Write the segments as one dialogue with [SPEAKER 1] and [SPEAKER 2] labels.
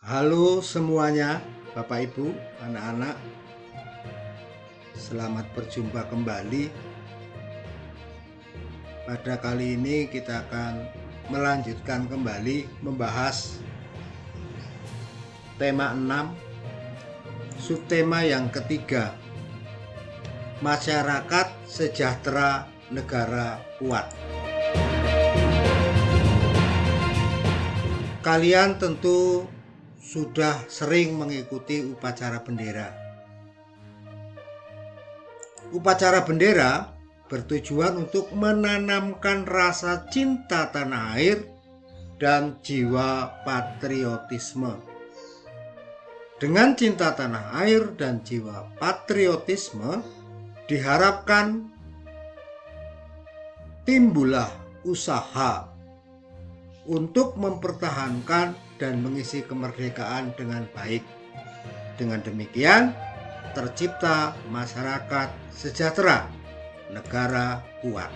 [SPEAKER 1] Halo semuanya, Bapak Ibu, anak-anak. Selamat berjumpa kembali. Pada kali ini kita akan melanjutkan kembali membahas tema 6, subtema yang ketiga, masyarakat sejahtera, negara kuat. Kalian tentu sudah sering mengikuti upacara bendera. Upacara bendera bertujuan untuk menanamkan rasa cinta tanah air dan jiwa patriotisme. Dengan cinta tanah air dan jiwa patriotisme, diharapkan timbullah usaha untuk mempertahankan dan mengisi kemerdekaan dengan baik. Dengan demikian, tercipta masyarakat sejahtera, negara kuat.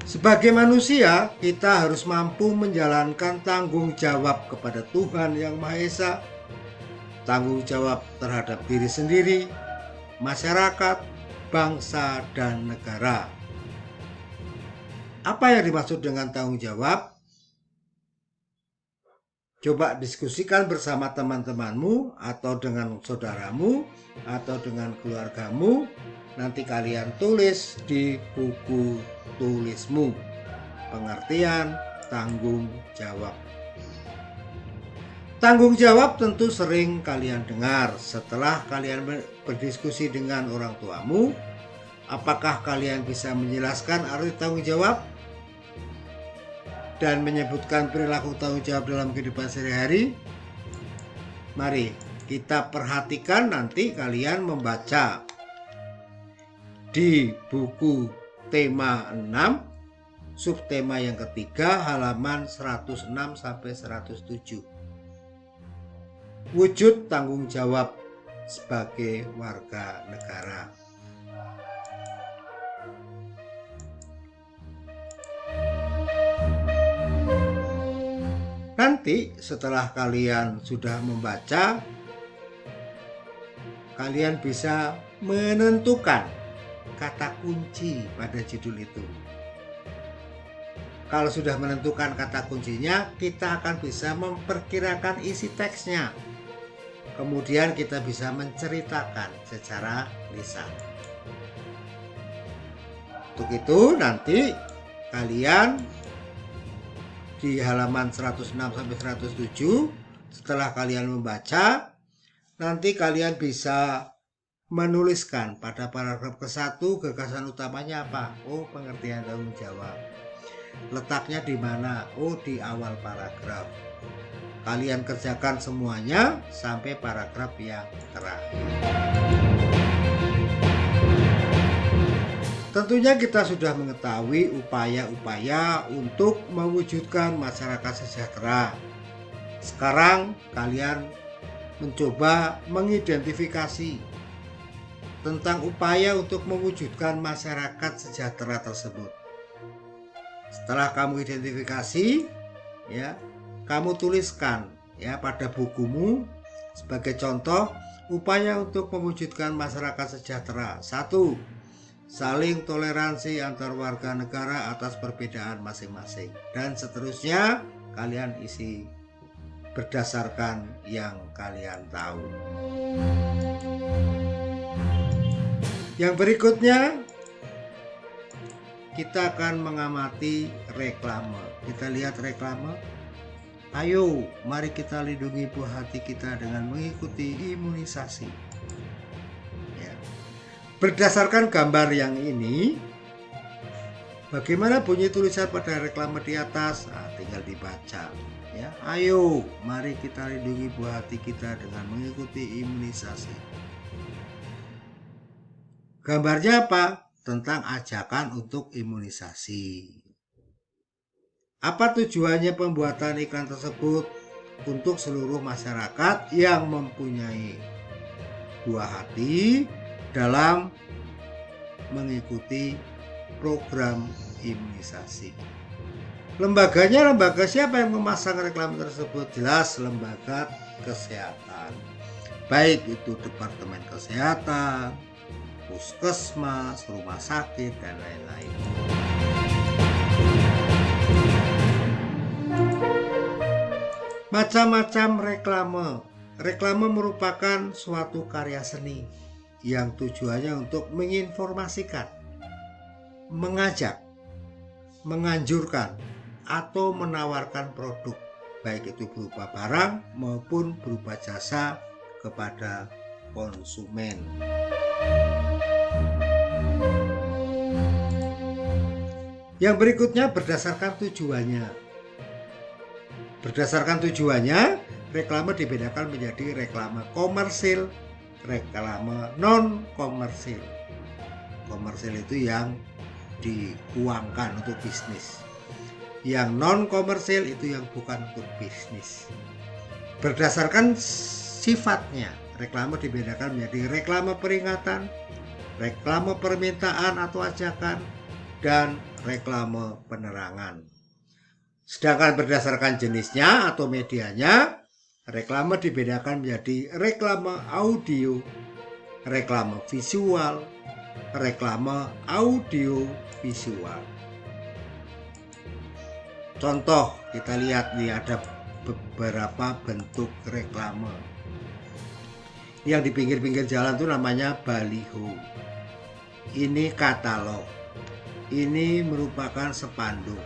[SPEAKER 1] Sebagai manusia, kita harus mampu menjalankan tanggung jawab kepada Tuhan Yang Maha Esa, tanggung jawab terhadap diri sendiri, masyarakat, bangsa, dan negara. Apa yang dimaksud dengan tanggung jawab? Coba diskusikan bersama teman-temanmu atau dengan saudaramu atau dengan keluargamu. Nanti kalian tulis di buku tulismu pengertian tanggung jawab. Tanggung jawab tentu sering kalian dengar setelah kalian berdiskusi dengan orang tuamu. Apakah kalian bisa menjelaskan arti tanggung jawab dan menyebutkan perilaku tanggung jawab dalam kehidupan sehari-hari? Mari kita perhatikan, nanti kalian membaca di buku tema 6, subtema yang ketiga, halaman 106 sampai 107. Wujud tanggung jawab sebagai warga negara. Nanti setelah kalian sudah membaca, kalian bisa menentukan kata kunci pada judul itu. Kalau sudah menentukan kata kuncinya, kita akan bisa memperkirakan isi teksnya. Kemudian kita bisa menceritakan secara lisan. Untuk itu nanti kalian di halaman 106 sampai 107, setelah kalian membaca, nanti kalian bisa menuliskan pada paragraf ke-1 gagasan utamanya apa? Oh, pengertian tanggung jawab. Letaknya di mana? Oh, di awal paragraf. Kalian kerjakan semuanya sampai paragraf yang terakhir. Tentunya kita sudah mengetahui upaya-upaya untuk mewujudkan masyarakat sejahtera. Sekarang kalian mencoba mengidentifikasi tentang upaya untuk mewujudkan masyarakat sejahtera tersebut. Setelah kamu identifikasi, ya, kamu tuliskan ya pada bukumu sebagai contoh upaya untuk mewujudkan masyarakat sejahtera. 1. Saling toleransi antar warga negara atas perbedaan masing-masing, dan seterusnya kalian isi berdasarkan yang kalian tahu. Yang berikutnya kita akan mengamati reklame. Kita lihat reklame. Ayo, mari kita lindungi buah hati kita dengan mengikuti imunisasi. Berdasarkan gambar yang ini, bagaimana bunyi tulisan pada reklame di atas? Tinggal dibaca. Ya, ayo, mari kita lindungi buah hati kita dengan mengikuti imunisasi. Gambarnya apa? Tentang ajakan untuk imunisasi. Apa tujuannya pembuatan iklan tersebut? Untuk seluruh masyarakat yang mempunyai buah hati dalam mengikuti program imunisasi. Lembaganya, lembaga siapa yang memasang reklame tersebut? Jelas lembaga kesehatan. Baik itu Departemen Kesehatan, puskesmas, rumah sakit, dan lain-lain. Macam-macam reklame. Reklame merupakan suatu karya seni yang tujuannya untuk menginformasikan, mengajak, menganjurkan, atau menawarkan produk, baik itu berupa barang maupun berupa jasa kepada konsumen. Yang berikutnya berdasarkan tujuannya. Berdasarkan tujuannya, reklame dibedakan menjadi reklame komersil, reklame non komersil. Komersil itu yang diuangkan untuk bisnis. Yang non komersil itu yang bukan untuk bisnis. Berdasarkan sifatnya, reklame dibedakan menjadi reklame peringatan, reklame permintaan atau ajakan, dan reklame penerangan. Sedangkan berdasarkan jenisnya atau medianya, reklame dibedakan menjadi reklame audio, reklame visual, reklame audio visual. Contoh, kita lihat nih, ada beberapa bentuk reklame. Yang di pinggir-pinggir jalan itu namanya baliho. Ini katalog. Ini merupakan spanduk.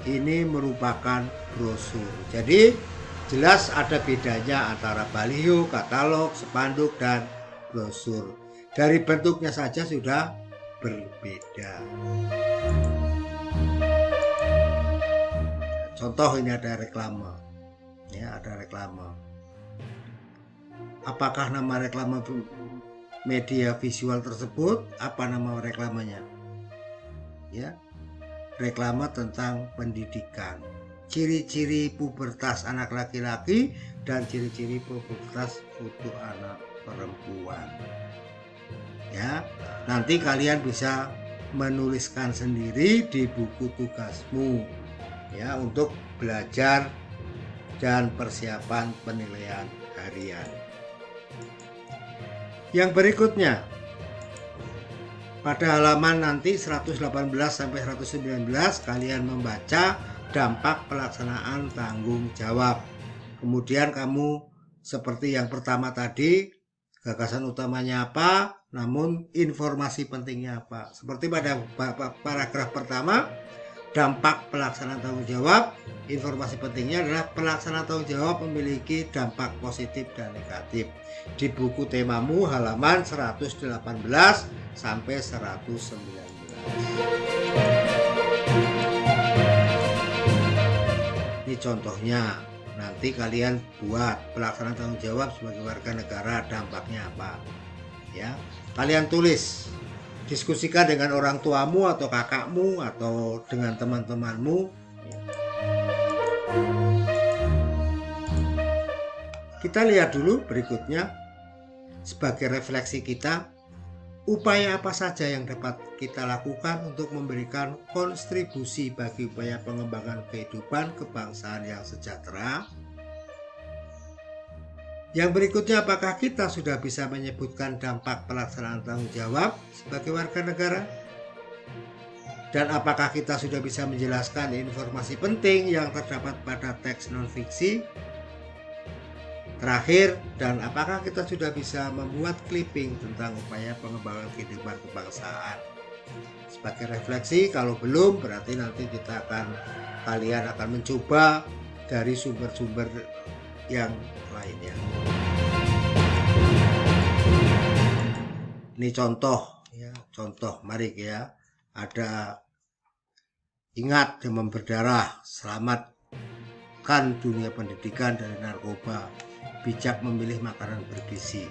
[SPEAKER 1] Ini merupakan brosur. Jadi jelas ada bedanya antara baliho, katalog, spanduk, dan brosur. Dari bentuknya saja sudah berbeda. Contoh, ini ada reklame. Ya, ada reklame. Apakah nama reklame media visual tersebut? Apa nama reklamenya? Ya. Reklame tentang pendidikan. Ciri-ciri pubertas anak laki-laki dan ciri-ciri pubertas untuk anak perempuan. Ya, nanti kalian bisa menuliskan sendiri di buku tugasmu, ya, untuk belajar dan persiapan penilaian harian. Yang berikutnya, pada halaman nanti 118 sampai 119 kalian membaca dampak pelaksanaan tanggung jawab. Kemudian kamu seperti yang pertama tadi, gagasan utamanya apa, namun informasi pentingnya apa. Seperti pada paragraf pertama, dampak pelaksanaan tanggung jawab, informasi pentingnya adalah pelaksanaan tanggung jawab memiliki dampak positif dan negatif. Di buku temamu halaman 118 sampai 119. Ini contohnya. Nanti kalian buat pelaksanaan tanggung jawab sebagai warga negara, dampaknya apa. Ya, kalian tulis. Diskusikan dengan orang tuamu atau kakakmu atau dengan teman-temanmu. Kita lihat dulu berikutnya, sebagai refleksi kita, upaya apa saja yang dapat kita lakukan untuk memberikan kontribusi bagi upaya pengembangan kehidupan kebangsaan yang sejahtera. Yang berikutnya, apakah kita sudah bisa menyebutkan dampak pelaksanaan tanggung jawab sebagai warga negara? Dan apakah kita sudah bisa menjelaskan informasi penting yang terdapat pada teks non-fiksi? Terakhir, dan apakah kita sudah bisa membuat clipping tentang upaya pengembangan kehidupan kebangsaan? Sebagai refleksi, kalau belum, berarti nanti kalian akan mencoba dari sumber-sumber yang lainnya. Ini contoh, ya, contoh. Mari ya, ada ingat demam berdarah, selamatkan dunia pendidikan dari narkoba, bijak memilih makanan bergizi.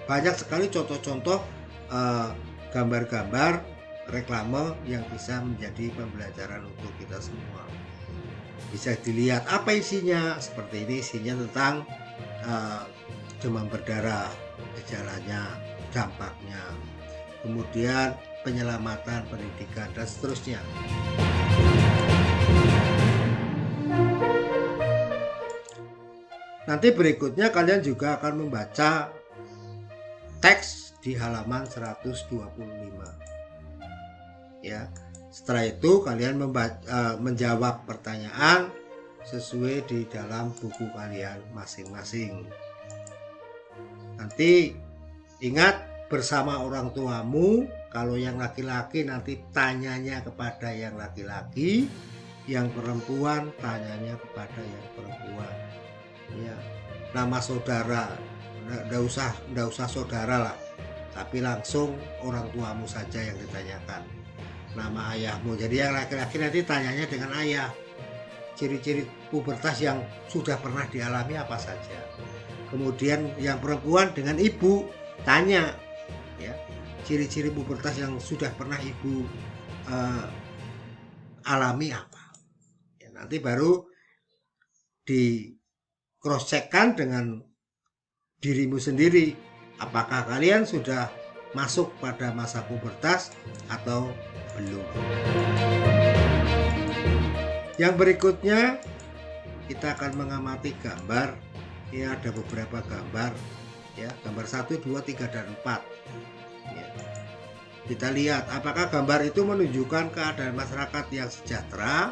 [SPEAKER 1] Banyak sekali contoh-contoh gambar-gambar reklame yang bisa menjadi pembelajaran untuk kita semua. Bisa dilihat apa isinya. Seperti ini isinya tentang demam berdarah, gejalanya, dampaknya, kemudian penyelamatan pendidikan, dan seterusnya. Nanti berikutnya kalian juga akan membaca teks di halaman 125. Ya. Setelah itu kalian menjawab pertanyaan sesuai di dalam buku kalian masing-masing. Nanti ingat, bersama orang tuamu. Kalau yang laki-laki nanti tanyanya kepada yang laki-laki, yang perempuan tanyanya kepada yang perempuan. Ya, nama saudara, nggak usah saudara lah, tapi langsung orang tuamu saja yang ditanyakan. Nama ayahmu. Jadi yang laki-laki nanti tanyanya dengan ayah. Ciri-ciri pubertas yang sudah pernah dialami apa saja. Kemudian yang perempuan dengan ibu tanya, ya, ciri-ciri pubertas yang sudah pernah ibu alami apa. Ya, nanti baru di cross check-kan dengan dirimu sendiri, apakah kalian sudah masuk pada masa pubertas atau belum. Yang berikutnya kita akan mengamati gambar. Ini ada beberapa gambar, ya, gambar 1, 2, 3, dan 4. Ya. Kita lihat apakah gambar itu menunjukkan keadaan masyarakat yang sejahtera.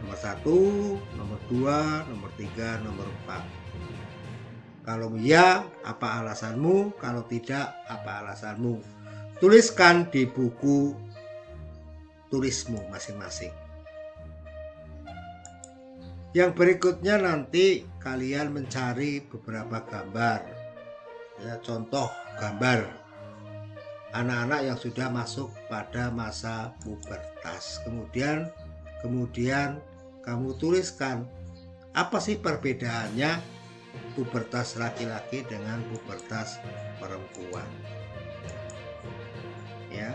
[SPEAKER 1] Nomor 1, nomor 2, nomor 3, nomor 4. Kalau iya, apa alasanmu? Kalau tidak, apa alasanmu? Tuliskan di buku tulismu masing-masing. Yang berikutnya nanti kalian mencari beberapa gambar, ya, contoh gambar anak-anak yang sudah masuk pada masa pubertas. Kemudian kamu tuliskan apa sih perbedaannya pubertas laki-laki dengan pubertas perempuan. Ya.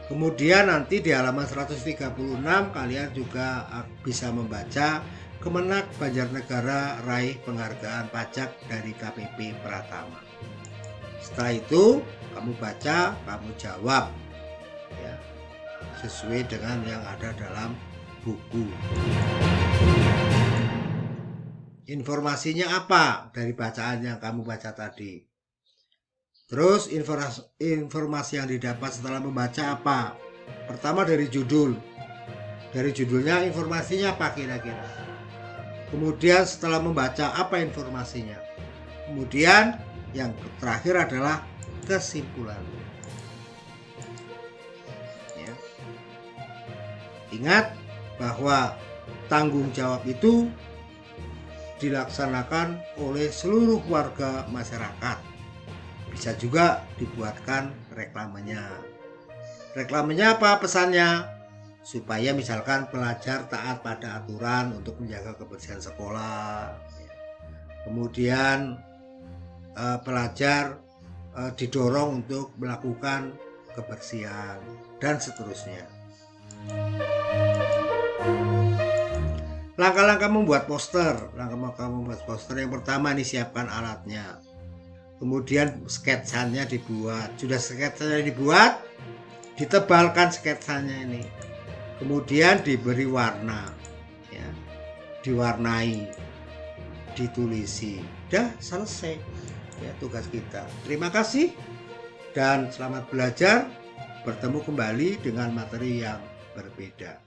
[SPEAKER 1] Kemudian nanti di halaman 136 kalian juga bisa membaca Kemenak Banjarnegara raih penghargaan pajak dari KPP Pratama. Setelah itu kamu baca, kamu jawab, ya, sesuai dengan yang ada dalam buku. Informasinya apa dari bacaan yang kamu baca tadi? Terus informasi yang didapat setelah membaca apa? Pertama dari judul. Dari judulnya informasinya apa kira-kira? Kemudian setelah membaca apa informasinya? Kemudian yang terakhir adalah kesimpulan. Ya. Ingat bahwa tanggung jawab itu dilaksanakan oleh seluruh warga masyarakat. Bisa juga dibuatkan reklamenya. Reklamenya apa pesannya? Supaya misalkan pelajar taat pada aturan untuk menjaga kebersihan sekolah. Kemudian pelajar didorong untuk melakukan kebersihan dan seterusnya. Langkah-langkah membuat poster. Langkah-langkah membuat poster yang pertama nih, siapkan alatnya. Kemudian sketsanya dibuat. Sudah sketsanya dibuat, ditebalkan sketsanya ini. Kemudian diberi warna, ya, diwarnai, ditulisi. Udah selesai, ya, tugas kita. Terima kasih dan selamat belajar. Bertemu kembali dengan materi yang berbeda.